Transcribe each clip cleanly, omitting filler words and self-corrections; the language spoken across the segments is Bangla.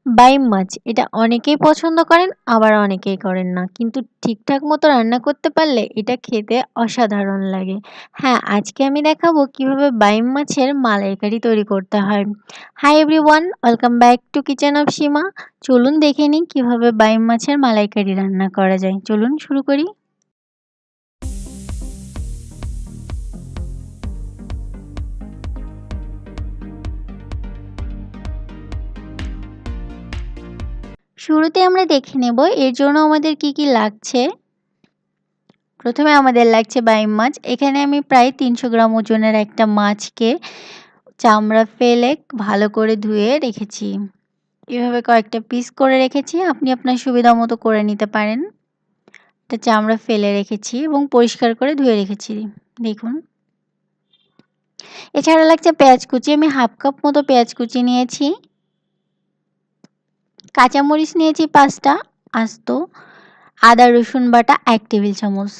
বাইম মাছ এটা অনেকেই পছন্দ করেন আবার অনেকেই করেন না। কিন্তু ঠিকঠাক মতো রান্না করতে পারলে এটা খেতে অসাধারণ লাগে। হ্যাঁ, আজকে আমি দেখাবো কিভাবে বাইম মাছের মালাইকারি তৈরি করতে হয়। Hi everyone, welcome back to kitchen of Seema. চলুন দেখে নিই কিভাবে বাইম মাছের মালাইকারি রান্না করা যায়। চলুন শুরু করি। শুরুতে আমরা দেখে নেব এর জন্য আমাদের কি কি লাগছে। প্রথমে আমাদের লাগছে বাইম মাছ। এখানে আমি প্রায় ৩০০ গ্রাম ওজনের একটা মাছকে চামড়া ফেলে ভালো করে ধুয়ে রেখেছি। এভাবে কয়েকটা পিস করে রেখেছি, আপনি আপনার সুবিধা মতো করে নিতে পারেন। এটা চামড়া ফেলে রেখেছি এবং পরিষ্কার করে ধুয়ে রেখেছি, দেখুন। এছাড়া লাগছে পেঁয়াজ কুচি। আমি হাফ কাপ মতো পেঁয়াজ কুচি নিয়েছি। কাঁচামরিচ নিয়েছি ৫টা আস্ত। আদা রসুন বাটা ১ টেবিল চামচ।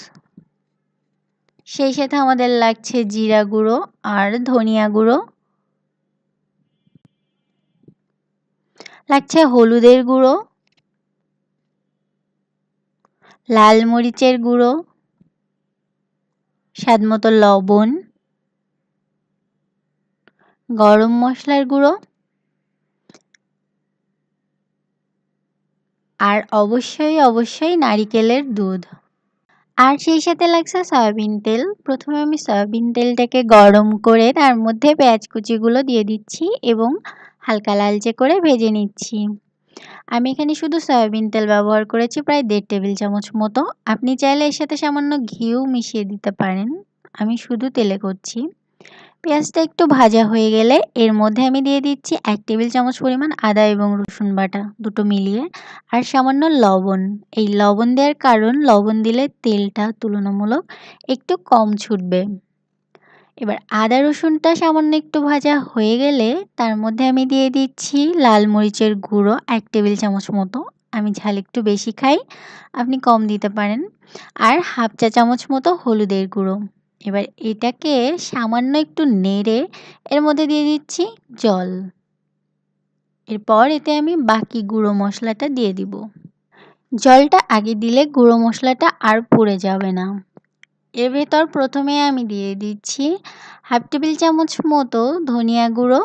সেই সাথে আমাদের লাগছে জিরা গুঁড়ো আর ধনিয়া গুঁড়ো, লাগছে হলুদের গুঁড়ো, লাল মরিচের গুঁড়ো, স্বাদমতো লবণ, গরম মশলার গুঁড়ো আর অবশ্যই নারিকেলের দুধ। আর সেই সাথে লাগছে সয়াবিন তেল। প্রথমে আমি সয়াবিন তেলটাকে গরম করে তার মধ্যে পেঁয়াজ কুচিগুলো দিয়ে দিচ্ছি এবং হালকা লালচে করে ভেজে নিচ্ছি। আমি এখানে শুধু সয়াবিন তেল ব্যবহার করেছি প্রায় ১.৫ টেবিল চামচ মতো। আপনি চাইলে এর সাথে সামান্য ঘিও মিশিয়ে দিতে পারেন। আমি শুধু তেলে করছি। পেঁয়াজটা একটু ভাজা হয়ে গেলে এর মধ্যে আমি দিয়ে দিচ্ছি ১ টেবিল চামচ পরিমাণ আদা এবং রসুন বাটা দুটো মিলিয়ে, আর সামান্য লবণ। এই লবণ দেওয়ার কারণ, লবণ দিলে তেলটা তুলনামূলক একটু কম ছুটবে। এবার আদা রসুনটা সামান্য একটু ভাজা হয়ে গেলে তার মধ্যে আমি দিয়ে দিচ্ছি লাল মরিচের গুঁড়ো ১ টেবিল চামচ মতো। আমি ঝাল একটু বেশি খাই, আপনি কম দিতে পারেন। আর হাফ চা চামচ মতো হলুদের গুঁড়ো। এবার এটাকে সামান্য একটু নেড়ে এর মধ্যে দিয়ে দিচ্ছি জল। এরপর এতে আমি বাকি গুঁড়ো মশলাটা দিয়ে দিব। জলটা আগে দিলে গুঁড়ো মশলাটা আর পুড়ে যাবে না। এর ভেতর প্রথমে আমি দিয়ে দিচ্ছি হাফ টেবিল চামচ মতো ধনিয়া গুঁড়ো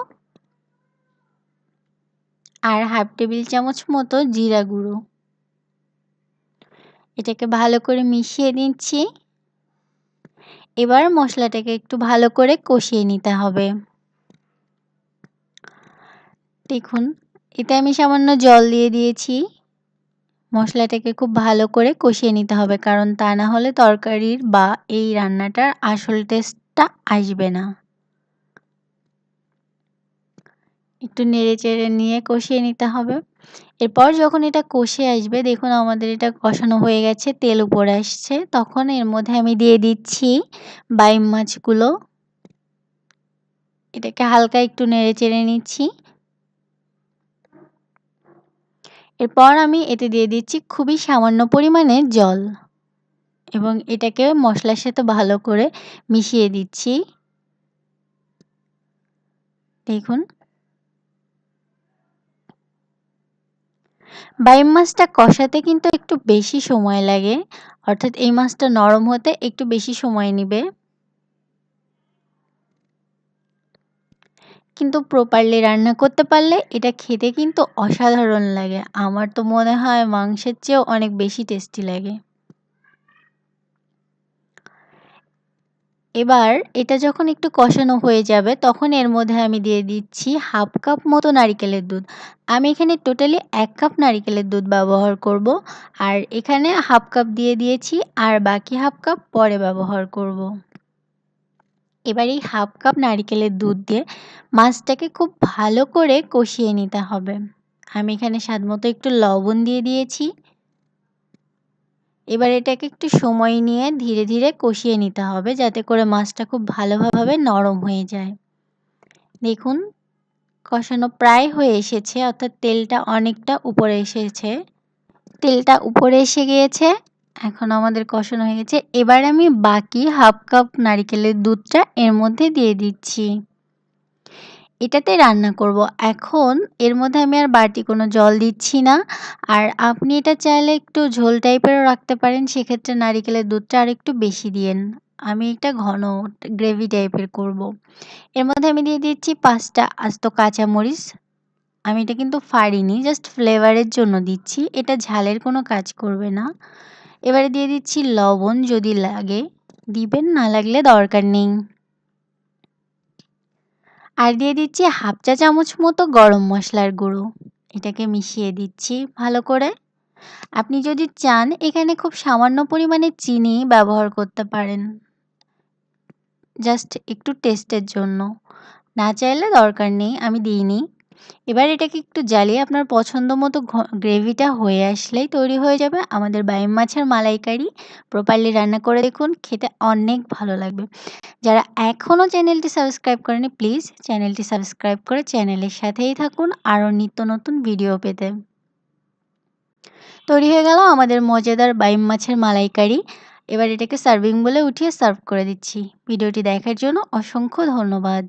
আর হাফ টেবিল চামচ মতো জিরা গুঁড়ো। এটাকে ভালো করে মিশিয়ে নিচ্ছি। এবার মশলাটাকে একটু ভালো করে কষিয়ে নিতে হবে। দেখুন, এতে আমি সামান্য জল দিয়ে দিয়েছি। মশলাটাকে খুব ভালো করে কষিয়ে নিতে হবে, কারণ তা না হলে তরকারির বা এই রান্নাটার আসল টেস্টটা আসবে না। একটু নেড়েচেড়ে নিয়ে কষিয়ে নিতে হবে। এরপর যখন এটা কষে আসবে, দেখুন আমাদের এটা কষানো হয়ে গেছে, তেল উপরে আসছে, তখন এর মধ্যে আমি দিয়ে দিচ্ছি বাইম মাছগুলো। এটাকে হালকা একটু নেড়েচেড়ে নিচ্ছি। এরপর আমি এতে দিয়ে দিচ্ছি খুবই সামান্য পরিমাণে জল এবং এটাকে মশলার সাথে ভালো করে মিশিয়ে দিচ্ছি। দেখুন, বাইম মাছটা কষাতে কিন্তু একটু বেশি সময় লাগে, অর্থাৎ এই মাছটা নরম হতে একটু বেশি সময় নেবে। কিন্তু প্রপারলি রান্না করতে পারলে এটা খেতে কিন্তু অসাধারণ লাগে। আমার তো মনে হয় মাংসের চেয়েও অনেক বেশি টেস্টি লাগে। এবার এটা যখন একটু কষানো হয়ে যাবে তখন এর মধ্যে আমি দিয়ে দিচ্ছি হাফ কাপ মতো নারিকেলের দুধ। আমি এখানে টোটালি ১ কাপ নারিকেলের দুধ ব্যবহার করব, আর এখানে হাফ কাপ দিয়ে দিয়েছি আর বাকি হাফ কাপ পরে ব্যবহার করব। এবার এই হাফ কাপ নারিকেলের দুধ দিয়ে মাছটাকে খুব ভালো করে কষিয়ে নিতে হবে। আমি এখানে স্বাদমতো একটু লবণ দিয়ে দিয়েছি। এবার এটাকে একটু সময় নিয়ে ধীরে ধীরে কষিয়ে নিতে হবে, যাতে করে মাছটা খুব ভালোভাবে নরম হয়ে যায়। দেখুন, কষানো প্রায় হয়ে এসেছে, অর্থাৎ তেলটা অনেকটা উপরে এসেছে। তেলটা উপরে এসে গিয়েছে, এখন আমাদের কষানো হয়ে গেছে। এবার আমি বাকি হাফ কাপ নারিকেলের দুধটা এর মধ্যে দিয়ে দিচ্ছি। এটাতে রান্না করব। এখন এর মধ্যে আমি আর বাড়তি কোনো জল দিচ্ছি না। আর আপনি এটা চাইলে একটু ঝোল টাইপেরও রাখতে পারেন। সেক্ষেত্রে নারিকেলের দুধটা আরেকটু বেশি দিয়েন। আমি এটা ঘন গ্রেভি টাইপের করব। এর মধ্যে আমি দিয়ে দিচ্ছি ৫ টা আস্ত কাঁচামরিচ। আমি এটা কিন্তু ফাড়িনি, জাস্ট ফ্লেভারের জন্য দিচ্ছি। এটা ঝালের কোনো কাজ করবে না। এবারে দিয়ে দিচ্ছি লবণ, যদি লাগে দিবেন, না লাগলে দরকার নেই। আর দিয়ে দিচ্ছি ১/২ চা চামচ মতো গরম মসলার গুঁড়ো। এটাকে মিশিয়ে দিচ্ছি ভালো করে। আপনি যদি চান এখানে খুব সামান্য পরিমাণে চিনি ব্যবহার করতে পারেন। জাস্ট একটু টেস্টের জন্য। না চাইলে দরকার নেই, আমি দিইনি। এবার এটাকে একটু জ্বালিয়ে আপনার পছন্দ মতো গ্রেভিটা হয়ে আসলেই তৈরি হয়ে যাবে আমাদের বাইম মাছের মালাইকারি। প্রপারলি রান্না করে দেখুন, খেতে অনেক ভালো লাগবে। যারা এখনও চ্যানেলটি সাবস্ক্রাইব করেনি, প্লিজ চ্যানেলটি সাবস্ক্রাইব করে চ্যানেলের সাথেই থাকুন আরও নিত্য নতুন ভিডিও পেতে। তৈরি হয়ে গেল আমাদের মজাদার বাইম মাছের মালাইকারি। এবার এটাকে সার্ভিং বলে উঠিয়ে সার্ভ করে দিচ্ছি। ভিডিওটি দেখার জন্য অসংখ্য ধন্যবাদ।